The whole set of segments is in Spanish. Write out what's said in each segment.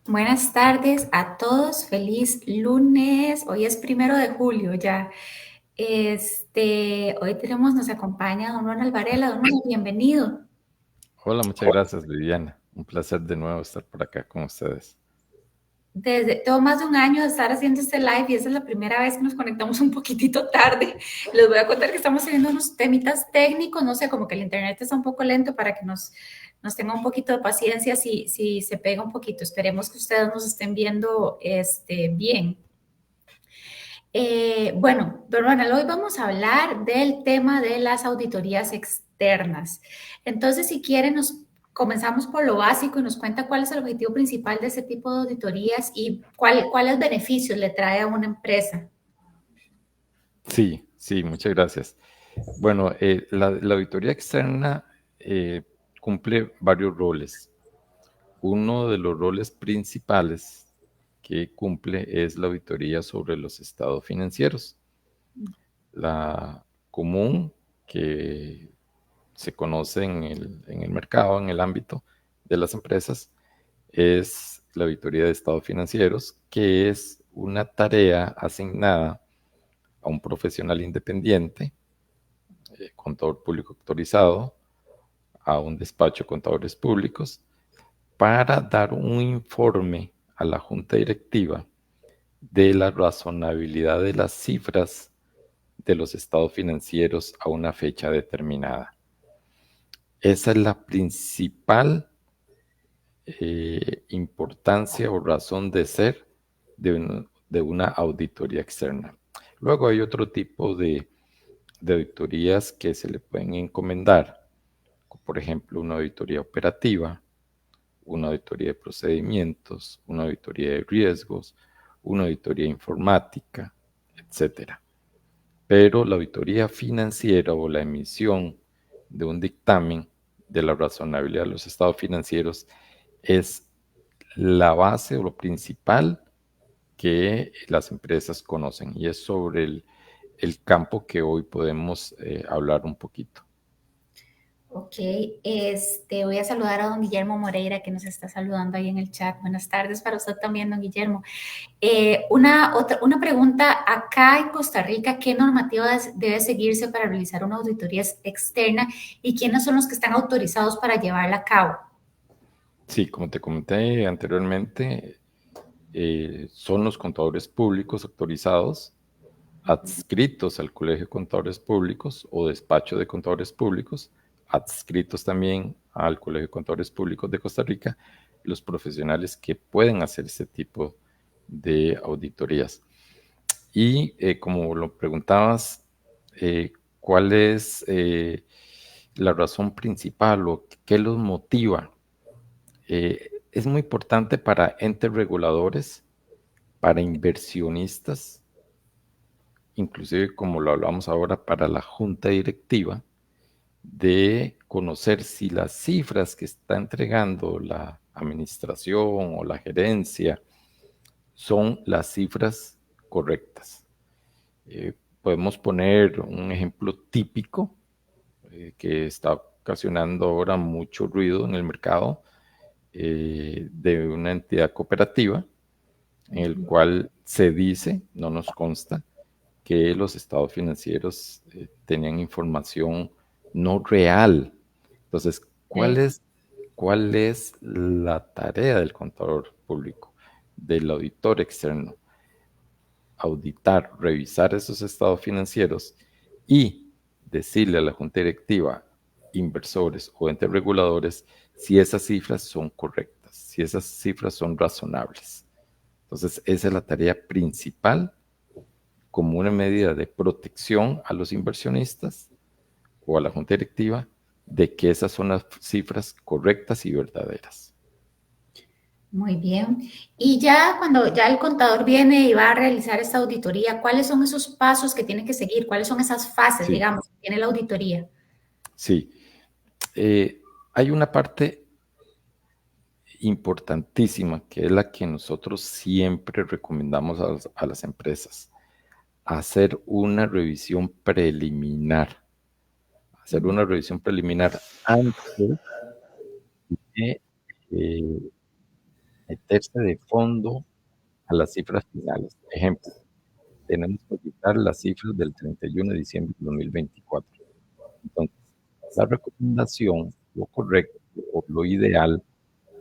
Buenas tardes a todos, feliz lunes. Hoy es 1 de julio ya. Hoy nos acompaña don Ronald Varela. Don Ronald, bienvenido. Hola, muchas gracias, Viviana. Un placer de nuevo estar por acá con ustedes. Tengo más de un año de estar haciendo este live y esa es la primera vez que nos conectamos un poquitito tarde. Les voy a contar que estamos teniendo unos temitas técnicos, no sé, como que el internet está un poco lento para que nos tenga un poquito de paciencia si se pega un poquito. Esperemos que ustedes nos estén viendo bien. Bueno, don Ronald, hoy vamos a hablar del tema de las auditorías externas. Entonces, si quieren, nos comenzamos por lo básico y nos cuenta cuál es el objetivo principal de ese tipo de auditorías y cuáles beneficios le trae a una empresa. Sí, muchas gracias. Bueno, la auditoría externa cumple varios roles. Uno de los roles principales que cumple es la auditoría sobre los estados financieros. La común que se conoce en el mercado, en el ámbito de las empresas, es la auditoría de estados financieros, que es una tarea asignada a un profesional independiente, contador público autorizado, a un despacho de contadores públicos, para dar un informe a la junta directiva de la razonabilidad de las cifras de los estados financieros a una fecha determinada. Esa es la principal importancia o razón de ser de una auditoría externa. Luego hay otro tipo de auditorías que se le pueden encomendar, por ejemplo, una auditoría operativa, una auditoría de procedimientos, una auditoría de riesgos, una auditoría informática, etcétera. Pero la auditoría financiera o la emisión de un dictamen de la razonabilidad de los estados financieros es la base o lo principal que las empresas conocen, y es sobre el campo que hoy podemos hablar un poquito. Ok, voy a saludar a don Guillermo Moreira que nos está saludando ahí en el chat. Buenas tardes para usted también, don Guillermo. Una pregunta, acá en Costa Rica, ¿qué normativas debe seguirse para realizar una auditoría externa y quiénes son los que están autorizados para llevarla a cabo? Sí, como te comenté anteriormente, son los contadores públicos autorizados, adscritos al Colegio de Contadores Públicos o despacho de contadores públicos, adscritos también al Colegio de Contadores Públicos de Costa Rica, los profesionales que pueden hacer este tipo de auditorías. Y como lo preguntabas, ¿cuál es la razón principal o qué los motiva? Es muy importante para entes reguladores, para inversionistas, inclusive como lo hablamos ahora, para la junta directiva, de conocer si las cifras que está entregando la administración o la gerencia son las cifras correctas. Podemos poner un ejemplo típico que está ocasionando ahora mucho ruido en el mercado, de una entidad cooperativa en el cual se dice, no nos consta, que los estados financieros tenían información no real. Entonces, Sí. cuál es la tarea del contador público, del auditor externo? Auditar, revisar esos estados financieros y decirle a la junta directiva, inversores o entes reguladores si esas cifras son correctas, si esas cifras son razonables. Entonces, esa es la tarea principal como una medida de protección a los inversionistas o a la junta directiva de que esas son las cifras correctas y verdaderas. Muy bien. Y ya cuando ya el contador viene y va a realizar esta auditoría, ¿cuáles son esos pasos que tiene que seguir? ¿Cuáles son esas fases, Sí, digamos, que tiene la auditoría? sí. Hay una parte importantísima que es la que nosotros siempre recomendamos a las empresas: hacer una revisión preliminar. Hacer una revisión preliminar antes de meterse de fondo a las cifras finales. Ejemplo, tenemos que auditar las cifras del 31 de diciembre de 2024. Entonces, la recomendación, lo correcto o lo ideal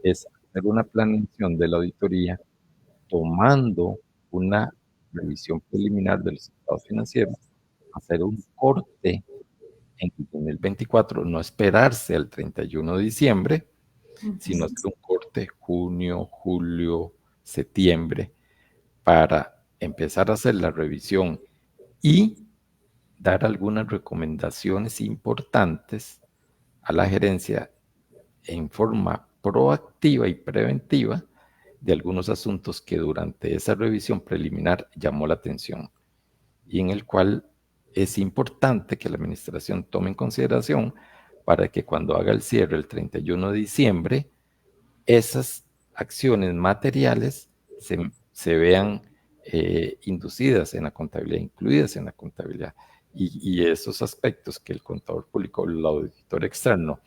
es hacer una planeación de la auditoría tomando una revisión preliminar de los estados financieros, hacer un corte en el 2024, no esperarse al 31 de diciembre, sino hacer un corte junio, julio, septiembre, para empezar a hacer la revisión y dar algunas recomendaciones importantes a la gerencia en forma proactiva y preventiva de algunos asuntos que durante esa revisión preliminar llamó la atención y en el cual es importante que la administración tome en consideración para que cuando haga el cierre el 31 de diciembre, esas acciones materiales se vean inducidas en la contabilidad, incluidas en la contabilidad. Y esos aspectos que el contador público, el auditor externo,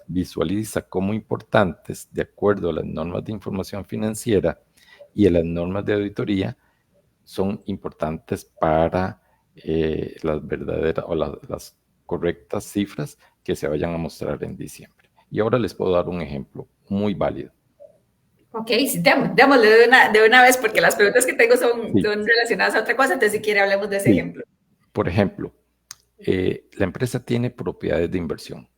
visualiza como importantes de acuerdo a las normas de información financiera y a las normas de auditoría, son importantes para las verdaderas o las correctas cifras que se vayan a mostrar en diciembre. Y ahora les puedo dar un ejemplo muy válido. Ok, sí, démosle de una vez porque las preguntas que tengo son, Sí. son relacionadas a otra cosa, entonces si quiere hablemos de ese Sí. ejemplo. Por ejemplo, la empresa tiene propiedades de inversión.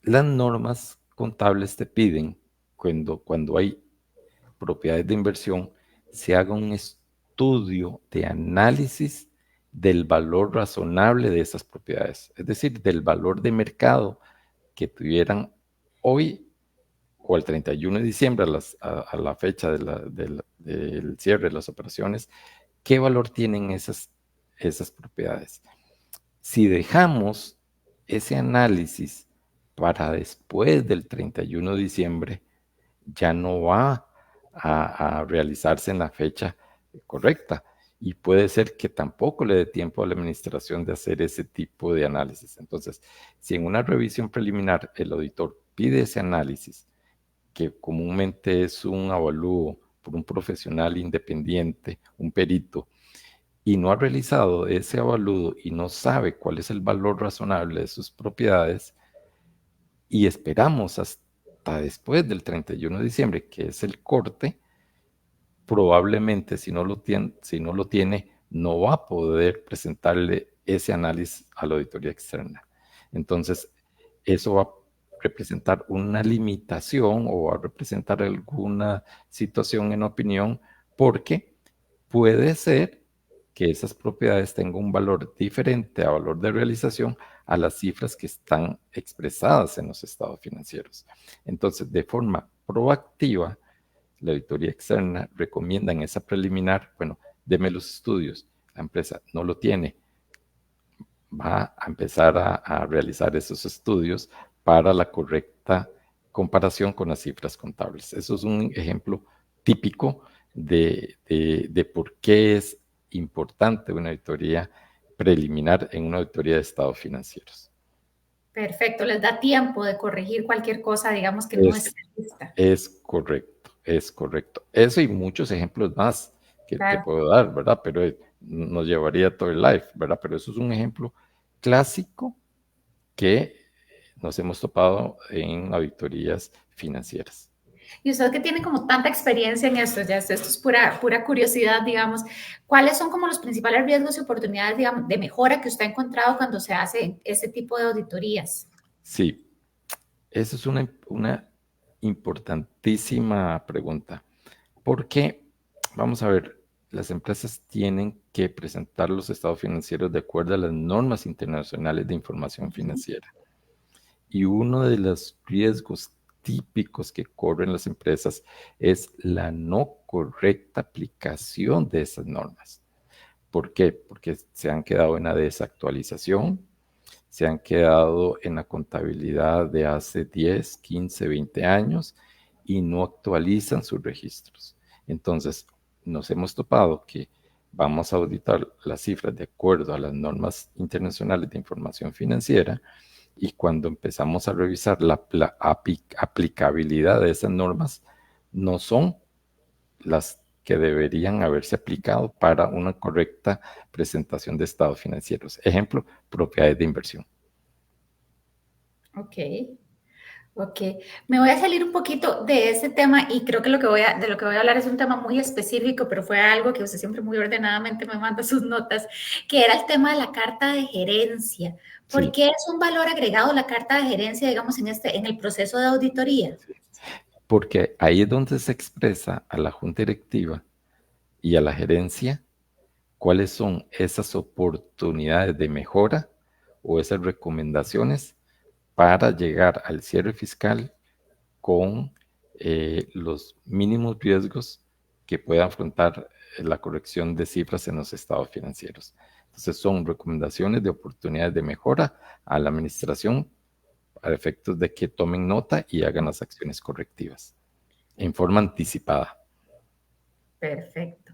Las normas contables te piden, cuando hay propiedades de inversión, se haga un estudio de análisis del valor razonable de esas propiedades, es decir, del valor de mercado que tuvieran hoy o el 31 de diciembre a la fecha del cierre de las operaciones, qué valor tienen esas propiedades. Si dejamos ese análisis para después del 31 de diciembre, ya no va a realizarse en la fecha correcta. Y puede ser que tampoco le dé tiempo a la administración de hacer ese tipo de análisis. Entonces, si en una revisión preliminar el auditor pide ese análisis, que comúnmente es un avalúo por un profesional independiente, un perito, y no ha realizado ese avalúo y no sabe cuál es el valor razonable de sus propiedades, y esperamos hasta después del 31 de diciembre, que es el corte, probablemente si no lo tiene, no va a poder presentarle ese análisis a la auditoría externa. Entonces, eso va a representar una limitación o va a representar alguna situación en opinión, porque puede ser que esas propiedades tengan un valor diferente a valor de realización a las cifras que están expresadas en los estados financieros. Entonces, de forma proactiva, la auditoría externa recomienda en esa preliminar, bueno, deme los estudios, la empresa no lo tiene, va a empezar a realizar esos estudios para la correcta comparación con las cifras contables. Eso es un ejemplo típico de por qué es importante una auditoría preliminar en una auditoría de estados financieros. Perfecto, les da tiempo de corregir cualquier cosa, digamos que no esté lista. Es correcto, es correcto. Eso y muchos ejemplos más que te Claro. puedo dar, ¿verdad? Pero nos llevaría todo el live, ¿verdad? Pero eso es un ejemplo clásico que nos hemos topado en auditorías financieras. Y usted que tiene como tanta experiencia en esto, ya esto es pura curiosidad, digamos, ¿cuáles son como los principales riesgos y oportunidades, digamos, de mejora que usted ha encontrado cuando se hace este tipo de auditorías? Sí, esa es una importantísima pregunta, porque, vamos a ver, las empresas tienen que presentar los estados financieros de acuerdo a las normas internacionales de información financiera. Y uno de los riesgos típicos que corren las empresas es la no correcta aplicación de esas normas. ¿Por qué? Porque se han quedado en la desactualización, se han quedado en la contabilidad de hace 10, 15, 20 años y no actualizan sus registros. Entonces, nos hemos topado que vamos a auditar las cifras de acuerdo a las normas internacionales de información financiera, y cuando empezamos a revisar la aplicabilidad de esas normas, no son las que deberían haberse aplicado para una correcta presentación de estados financieros. Ejemplo, propiedades de inversión. Ok. Ok, me voy a salir un poquito de ese tema y creo que de lo que voy a hablar es un tema muy específico, pero fue algo que usted siempre muy ordenadamente me manda sus notas, que era el tema de la carta de gerencia. ¿Por Sí, qué es un valor agregado la carta de gerencia, digamos, en el proceso de auditoría? porque ahí es donde se expresa a la junta directiva y a la gerencia cuáles son esas oportunidades de mejora o esas recomendaciones para llegar al cierre fiscal con los mínimos riesgos que pueda afrontar la corrección de cifras en los estados financieros. Entonces son recomendaciones de oportunidades de mejora a la administración a efectos de que tomen nota y hagan las acciones correctivas en forma anticipada. Perfecto.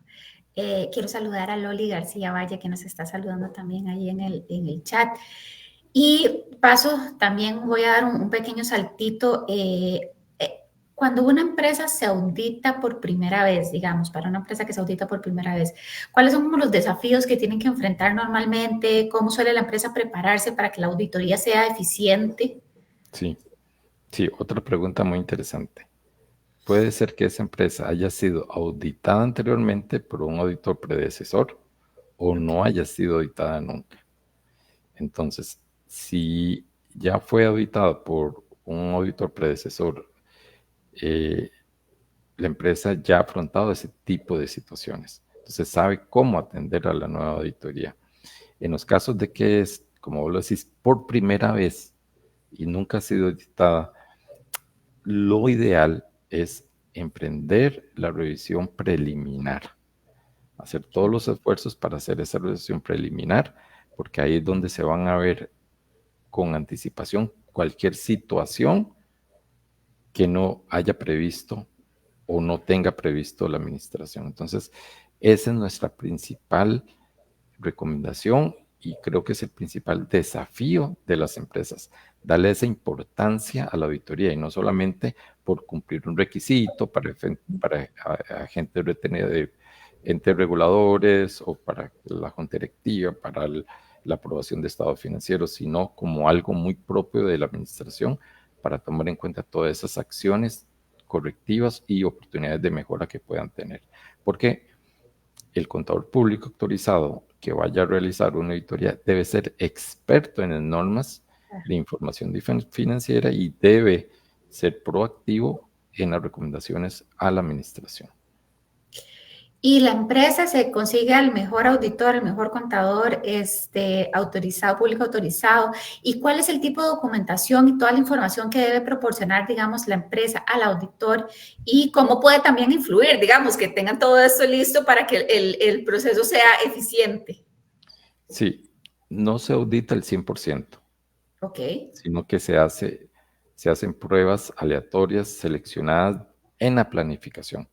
Quiero saludar a Loli García Valle, que nos está saludando también ahí en el chat. Y paso, también voy a dar un pequeño saltito. Cuando una empresa se audita por primera vez, digamos, para una empresa que se audita por primera vez, ¿cuáles son como los desafíos que tienen que enfrentar normalmente? ¿Cómo suele la empresa prepararse para que la auditoría sea eficiente? Sí, sí, otra pregunta muy interesante. Puede ser que esa empresa haya sido auditada anteriormente por un auditor predecesor o no Ok. haya sido auditada nunca. Entonces, si ya fue auditada por un auditor predecesor, eh, la empresa ya ha afrontado ese tipo de situaciones. Entonces, sabe cómo atender a la nueva auditoría. En los casos de que es, como vos lo decís, por primera vez y nunca ha sido auditada, lo ideal es emprender la revisión preliminar, hacer todos los esfuerzos para hacer esa revisión preliminar, porque ahí es donde se van a ver con anticipación cualquier situación que no haya previsto o no tenga previsto la administración. Entonces, esa es nuestra principal recomendación y creo que es el principal desafío de las empresas, darle esa importancia a la auditoría y no solamente por cumplir un requisito para agentes de entes reguladores o para la junta directiva, para la aprobación de estados financieros, sino como algo muy propio de la administración para tomar en cuenta todas esas acciones correctivas y oportunidades de mejora que puedan tener. Porque el contador público autorizado que vaya a realizar una auditoría debe ser experto en las normas de información financiera y debe ser proactivo en las recomendaciones a la administración. Y la empresa se consigue al mejor auditor, el mejor contador autorizado, público autorizado. ¿Y cuál es el tipo de documentación y toda la información que debe proporcionar, digamos, la empresa al auditor? Y cómo puede también influir, digamos, que tengan todo esto listo para que el proceso sea eficiente. Sí, no se audita el 100%, Ok. sino que se hacen pruebas aleatorias seleccionadas en la planificación.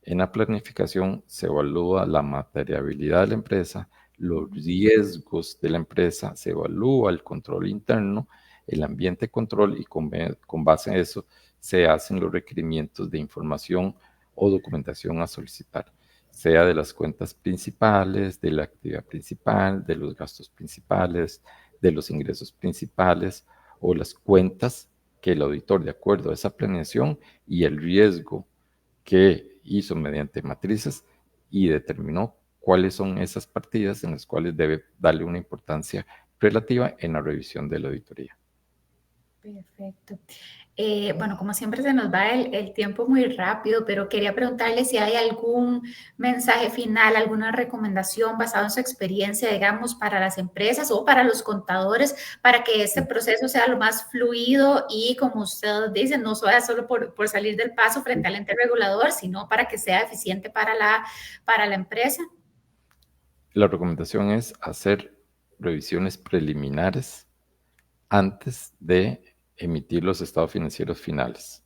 En la planificación se evalúa la materiabilidad de la empresa, los riesgos de la empresa, se evalúa el control interno, el ambiente de control y con base en eso se hacen los requerimientos de información o documentación a solicitar, sea de las cuentas principales, de la actividad principal, de los gastos principales, de los ingresos principales o las cuentas que el auditor, de acuerdo a esa planeación y el riesgo que hizo mediante matrices y determinó cuáles son esas partidas en las cuales debe darle una importancia relativa en la revisión de la auditoría. Perfecto. Bueno, como siempre se nos va el tiempo muy rápido, pero quería preguntarle si hay algún mensaje final, alguna recomendación basada en su experiencia, digamos, para las empresas o para los contadores, para que este proceso sea lo más fluido y, como usted dice, no sea solo por salir del paso frente al ente regulador, sino para que sea eficiente para la empresa. La recomendación es hacer revisiones preliminares antes de emitir los estados financieros finales.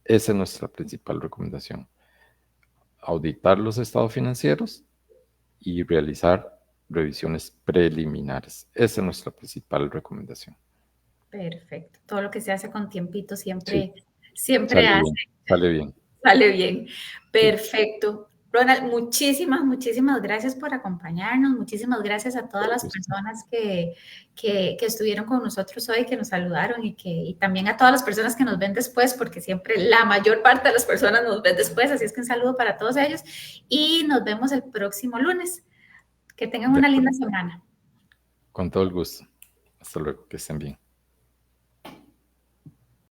Esa es nuestra principal recomendación. Auditar los estados financieros y realizar revisiones preliminares. Esa es nuestra principal recomendación. Perfecto. Todo lo que se hace con tiempito Sí, siempre hace. sale bien. Sale bien. Sí, Perfecto. Ronald, muchísimas gracias por acompañarnos. Muchísimas gracias a todas todo las gusto. personas que estuvieron con nosotros hoy, que nos saludaron y también a todas las personas que nos ven después, porque siempre la mayor parte de las personas nos ven después. Así es que un saludo para todos ellos y nos vemos el próximo lunes. Que tengan De una linda acuerdo. semana. Con todo el gusto. Hasta luego, que estén bien.